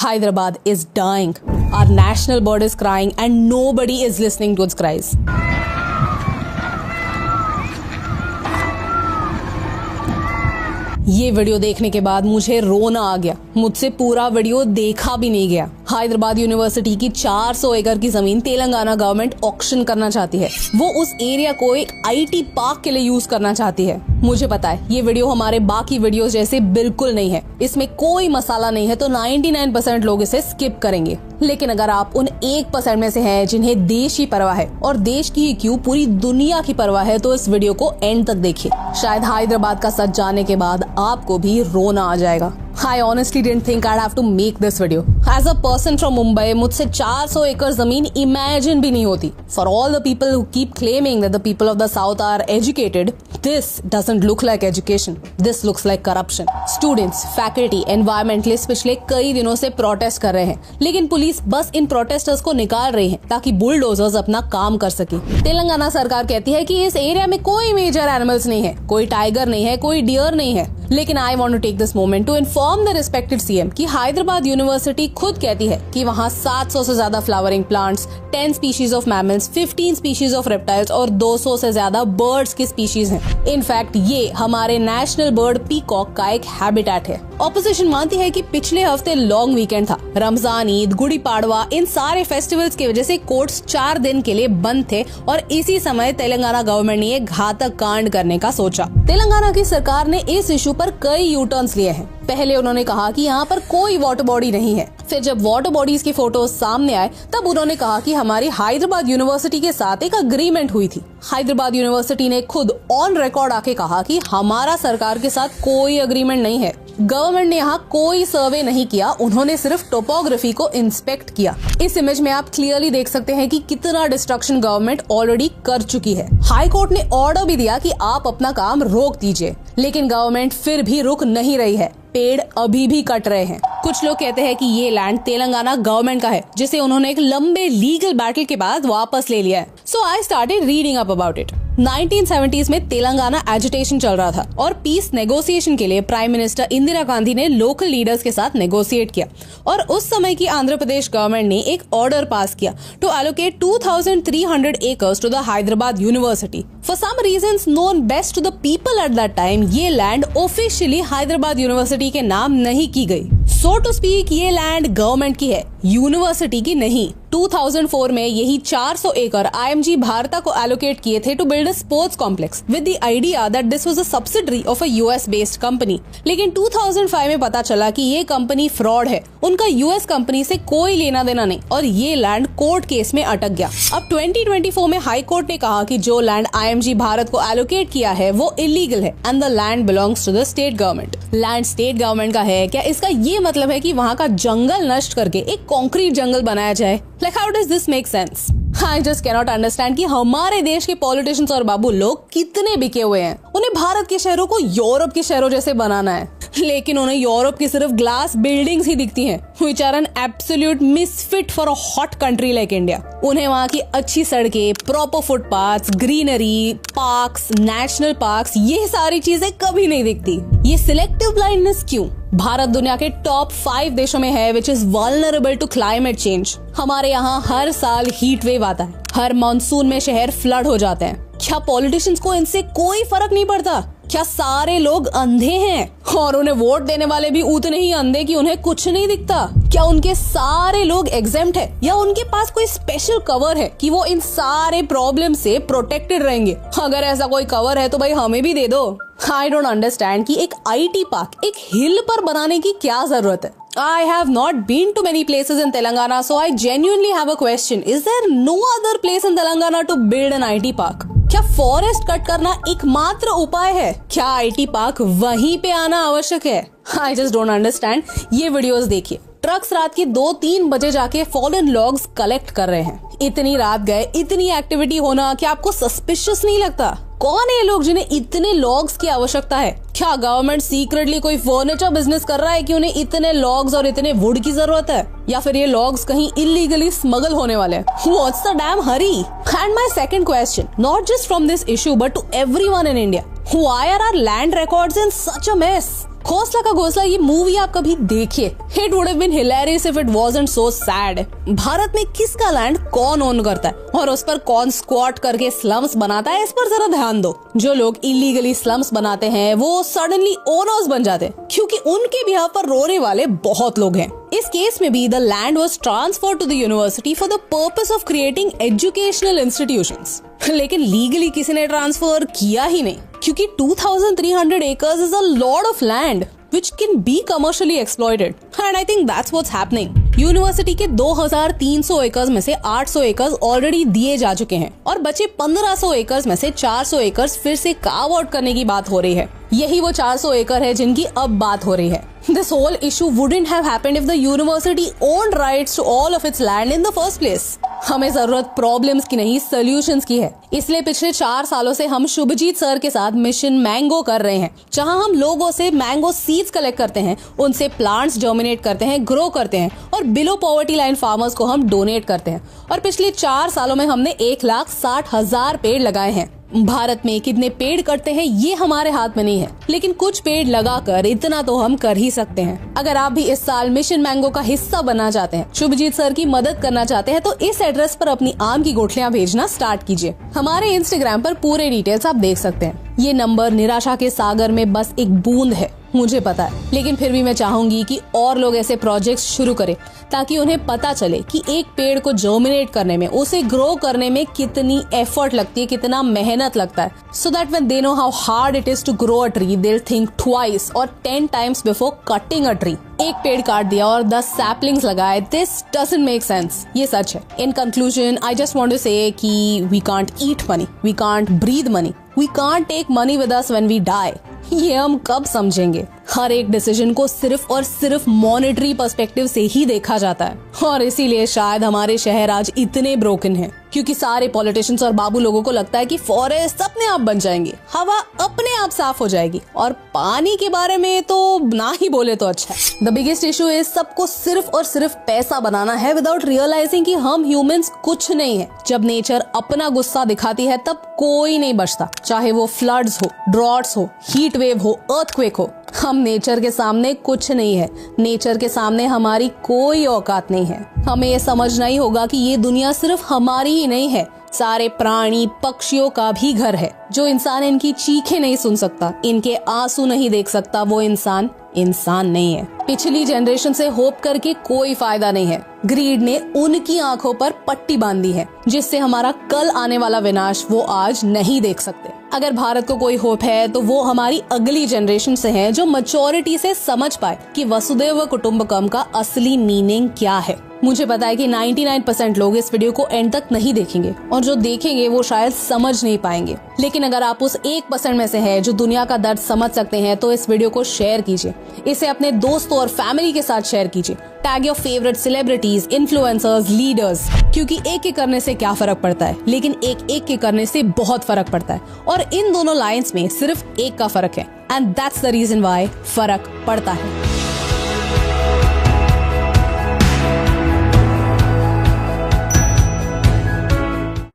Hyderabad is dying. Our national bird is crying and nobody is listening to its cries. ये video देखने के बाद मुझे रोना आ गया। मुझसे पूरा वीडियो देखा भी नहीं गया। हैदराबाद यूनिवर्सिटी की 400 एकड़ की जमीन तेलंगाना गवर्नमेंट ऑक्शन करना चाहती है। वो उस एरिया को एक आईटी पार्क के लिए यूज करना चाहती है। मुझे पता है ये वीडियो हमारे बाकी वीडियोस जैसे बिल्कुल नहीं है, इसमें कोई मसाला नहीं है, तो 99% लोग इसे स्किप करेंगे। लेकिन अगर आप उन 1% में से हैं जिन्हें देश की परवाह है, और देश की ही क्यों पूरी दुनिया की परवाह है, तो इस वीडियो को एंड तक देखिए। शायद हैदराबाद का सच जानने के बाद आपको भी रोना आ जाएगा। I honestly didn't think I'd have to make this video. As a person from Mumbai, मुझसे 400 एकड़ जमीन imagine भी नहीं होती। For all the people who keep claiming that the people of the South are educated, this doesn't look like education. This looks like corruption. Students, faculty, environmentalists पिछले कई दिनों से प्रोटेस्ट कर रहे हैं, लेकिन पुलिस बस इन प्रोटेस्टर्स को निकाल रही है ताकि बुलडोजर्स अपना काम कर सके। तेलंगाना सरकार कहती है कि इस एरिया में कोई मेजर एनिमल्स नहीं है, कोई टाइगर नहीं है, कोई डियर नहीं है। लेकिन I want to take this moment to inform the respected CM कि हैदराबाद यूनिवर्सिटी खुद कहती है कि वहाँ 700 से ज्यादा flowering plants, 10 species of mammals, 15 species of reptiles और 200 से ज्यादा बर्ड्स की स्पीशीज हैं। इनफैक्ट ये हमारे नेशनल बर्ड पीकॉक का एक हैबिटेट है। ऑपोजिशन मानती है कि पिछले हफ्ते लॉन्ग वीकेंड था। रमजान, ईद, गुड़ी पाड़वा, इन सारे फेस्टिवल्स की वजह से कोर्ट्स 4 दिन के लिए बंद थे और इसी समय तेलंगाना गवर्नमेंट ने एक घातक कांड करने का सोचा। तेलंगाना की सरकार ने इस इशू पर कई यू टर्न्स लिए हैं। पहले उन्होंने कहा कि यहाँ पर कोई वाटर बॉडी नहीं है। फिर जब वाटर बॉडीज की फोटोज सामने आए तब उन्होंने कहा कि हमारी हैदराबाद यूनिवर्सिटी के साथ एक अग्रीमेंट हुई थी। हैदराबाद यूनिवर्सिटी ने खुद ऑन रिकॉर्ड आके कहा कि हमारा सरकार के साथ कोई अग्रीमेंट नहीं है। गवर्नमेंट ने यहाँ कोई सर्वे नहीं किया, उन्होंने सिर्फ टोपोग्राफी को इंस्पेक्ट किया। इस इमेज में आप क्लियरली देख सकते हैं कि कितना डिस्ट्रक्शन गवर्नमेंट ऑलरेडी कर चुकी है। हाई कोर्ट ने ऑर्डर भी दिया कि आप अपना काम रोक दीजिए, लेकिन गवर्नमेंट फिर भी रुक नहीं रही है। पेड़ अभी भी कट रहे हैं। कुछ लोग कहते हैं कि ये लैंड तेलंगाना गवर्नमेंट का है, जिसे उन्होंने एक लंबे लीगल बैटल के बाद वापस ले लिया है। So I started reading up about it. 1970s में तेलंगाना एजिटेशन चल रहा था और पीस नेगोशिएशन के लिए प्राइम मिनिस्टर इंदिरा गांधी ने लोकल लीडर्स के साथ नेगोशिएट किया और उस समय की आंध्र प्रदेश गवर्नमेंट ने एक ऑर्डर पास किया to allocate 2300 acres to the Hyderabad university. For some reasons known best to the people at that time, ये लैंड ऑफिशियली हैदराबाद यूनिवर्सिटी के नाम नहीं की गई। सो टू स्पीक ये लैंड गवर्नमेंट की है, यूनिवर्सिटी की नहीं। 2004 में यही 400 एकड़ IMG भारता को एलोकेट किए थे to build a sports complex with the idea that this was a subsidiary of a US based company. लेकिन 2005 में पता चला कि ये कंपनी फ्रॉड है, उनका US कंपनी से कोई लेना देना नहीं और ये लैंड कोर्ट केस में अटक गया। अब 2024 में हाई कोर्ट ने कहा कि जो लैंड IMG भारत को एलोकेट किया है वो इलीगल है and the land belongs to the state government. Land state government का है क्या? इसका ये मतलब है कि वहाँ का जंगल नष्ट करके एक कॉन्क्रीट जंगल बनाया जाए? Like how does this make sense? I just cannot understand कि हमारे देश के पॉलिटिशियंस और बाबू लोग कितने बिके हुए हैं। उन्हें भारत के शहरों को यूरोप के शहरों जैसे बनाना है, लेकिन उन्हें यूरोप की सिर्फ ग्लास बिल्डिंग्स ही दिखती हैं, which are an absolute misfit for a hot country like India। उन्हें वहाँ की अच्छी सड़कें, proper footpaths, greenery, parks, national parks, ये सारी चीजें कभी नहीं दिखती। ये सिलेक्टिव ब्लाइंडनेस क्यों? भारत दुनिया के टॉप 5 देशों में है which is vulnerable to climate change. हमारे यहाँ हर साल हीट वेव आता है, हर मानसून में शहर फ्लड हो जाते हैं। क्या पॉलिटिशियंस को इनसे कोई फर्क नहीं पड़ता? क्या सारे लोग अंधे हैं और उन्हें वोट देने वाले भी उतने ही अंधे कि उन्हें कुछ नहीं दिखता? क्या उनके सारे लोग एग्जेम्प्ट है या उनके पास कोई स्पेशल कवर है कि वो इन सारे प्रॉब्लम से प्रोटेक्टेड रहेंगे? अगर ऐसा कोई कवर है तो भाई हमें भी दे दो। आई डोंट अंडरस्टैंड कि एक IT पार्क एक हिल पर बनाने की क्या जरूरत है। I have not been to many places in Telangana, so I genuinely have a question. Is there no other place in Telangana to build an IT park? क्या फॉरेस्ट कट करना एकमात्र उपाय है? क्या IT पार्क वहीं पे आना आवश्यक है? I just don't understand। ये वीडियोस देखिए। ट्रक्स रात के 2-3 बजे जाके फॉलन लॉग्स कलेक्ट कर रहे हैं। इतनी रात गए, इतनी एक्टिविटी होना क्या आपको सस्पिशियस नहीं लगता? कौन है ये लोग जिन्हें इतने लॉग्स की आवश्यकता है? क्या गवर्नमेंट सीक्रेटली कोई फर्नीचर बिजनेस कर रहा है कि उन्हें इतने लॉग्स और इतने वुड की जरूरत है? या फिर ये लॉग्स कहीं इलीगली स्मगल होने वाले हैं? What's the damn hurry? And my second question, not just from this issue but to everyone in India, Why are our land records in such a mess? घोंसला का घोंसला ये मूवी आप कभी देखिए. It would have been hilarious if it wasn't so sad. Bharat में किसका land कौन ओन करता है और उस पर कौन स्क्वाट करके स्लम्स बनाता है, इस पर जरा ध्यान दो. जो लोग इलीगली स्लम्स बनाते हैं वो सडनली ओनर्स बन जाते हैं क्योंकि उनके बिहाफ पर रोने वाले बहुत लोग हैं. इस केस में भी the land was transferred to the university for the purpose of creating educational institutions. लेकिन लीगली किसी ने ट्रांसफर किया ही नहीं क्योंकि 2300 acres is a lot of land which can be commercially exploited, and I think that's what's happening. University के 2300 acres में से 800 acres already दिए जा चुके हैं और बचे 1500 एकर्स में से 400 एकर्स फिर से कार्व आउट करने की बात हो रही है. यही वो 400 एकड़ है जिनकी अब बात हो रही है. This whole issue wouldn't have happened if the university owned rights to all of its land in the first place. हमें जरूरत प्रॉब्लम्स की नहीं सॉल्यूशंस की है. इसलिए पिछले 4 सालों से हम शुभजीत सर के साथ मिशन मैंगो कर रहे हैं, जहां हम लोगों से मैंगो सीड्स कलेक्ट करते हैं, उनसे प्लांट्स जर्मिनेट करते हैं, ग्रो करते हैं और बिलो पॉवर्टी लाइन फार्मर्स को हम डोनेट करते हैं. और पिछले 4 सालों में हमने 1,60,000 पेड़ लगाए हैं. भारत में कितने पेड़ कटते हैं ये हमारे हाथ में नहीं है, लेकिन कुछ पेड़ लगाकर इतना तो हम कर ही सकते हैं. अगर आप भी इस साल मिशन मैंगो का हिस्सा बनना चाहते हैं, शुभजीत सर की मदद करना चाहते हैं, तो इस एड्रेस पर अपनी आम की गुठलियां भेजना स्टार्ट कीजिए. हमारे इंस्टाग्राम पर पूरे डिटेल्स आप देख सकते हैं. ये नंबर निराशा के सागर में बस एक बूंद है, मुझे पता है, लेकिन फिर भी मैं चाहूंगी कि और लोग ऐसे प्रोजेक्ट्स शुरू करें ताकि उन्हें पता चले कि एक पेड़ को जर्मिनेट करने में, उसे ग्रो करने में कितनी एफर्ट लगती है, कितना मेहनत लगता है. So that when they know how hard it is to grow a tree, they will think twice और 10 times before cutting a tree. एक पेड़ काट दिया और 10 सैपलिंग्स लगाए, दिस डजंट मेक सेंस. ये सच है. In conclusion I just want to say कि we can't eat money, we can't breathe money, we can't take money with us when we die. ये हम कब समझेंगे? हर एक डिसीजन को सिर्फ और सिर्फ मॉनेटरी पर्सपेक्टिव से ही देखा जाता है और इसीलिए शायद हमारे शहर आज इतने ब्रोकन हैं, क्योंकि सारे पॉलिटिशियंस और बाबू लोगों को लगता है कि फॉरेस्ट अपने आप बन जाएंगे, हवा अपने आप साफ हो जाएगी, और पानी के बारे में तो ना ही बोले तो अच्छा है. द बिगेस्ट इशू इज सबको सिर्फ और सिर्फ पैसा बनाना है विदाउट रियलाइजिंग कि हम ह्यूमंस कुछ नहीं है. जब नेचर अपना गुस्सा दिखाती है तब कोई नहीं बचता, चाहे वो फ्लड्स हो, ड्रॉट्स हो, हीट वेव हो, अर्थक्वेक हो. हम नेचर के सामने कुछ नहीं है. नेचर के सामने हमारी कोई औकात नहीं है. हमें ये समझना ही होगा कि ये दुनिया सिर्फ हमारी ही नहीं है, सारे प्राणी पक्षियों का भी घर है. जो इंसान इनकी चीखें नहीं सुन सकता, इनके आंसू नहीं देख सकता, वो इंसान नहीं है. पिछली जनरेशन से होप करके कोई फायदा नहीं है. ग्रीड ने उनकी आंखों पर पट्टी बांधी है, जिससे हमारा कल आने वाला विनाश वो आज नहीं देख सकते. अगर भारत को कोई होप है तो वो हमारी अगली जनरेशन से है, जो मैच्योरिटी से समझ पाए कि वसुधैव कुटुंबकम का असली मीनिंग क्या है. मुझे पता है कि 99% लोग इस वीडियो को एंड तक नहीं देखेंगे, और जो देखेंगे वो शायद समझ नहीं पाएंगे. लेकिन अगर आप उस 1% में से हैं जो दुनिया का दर्द समझ सकते हैं, तो इस वीडियो को शेयर कीजिए. इसे अपने दोस्तों और फैमिली के साथ शेयर कीजिए. Tag your favourite celebrities, influencers, leaders, क्योंकि एक एक करने से क्या फर्क पड़ता है, लेकिन एक एक के करने से बहुत फर्क पड़ता है. और इन दोनों लाइंस में सिर्फ एक का फर्क है, and that's the reason why फर्क पड़ता है.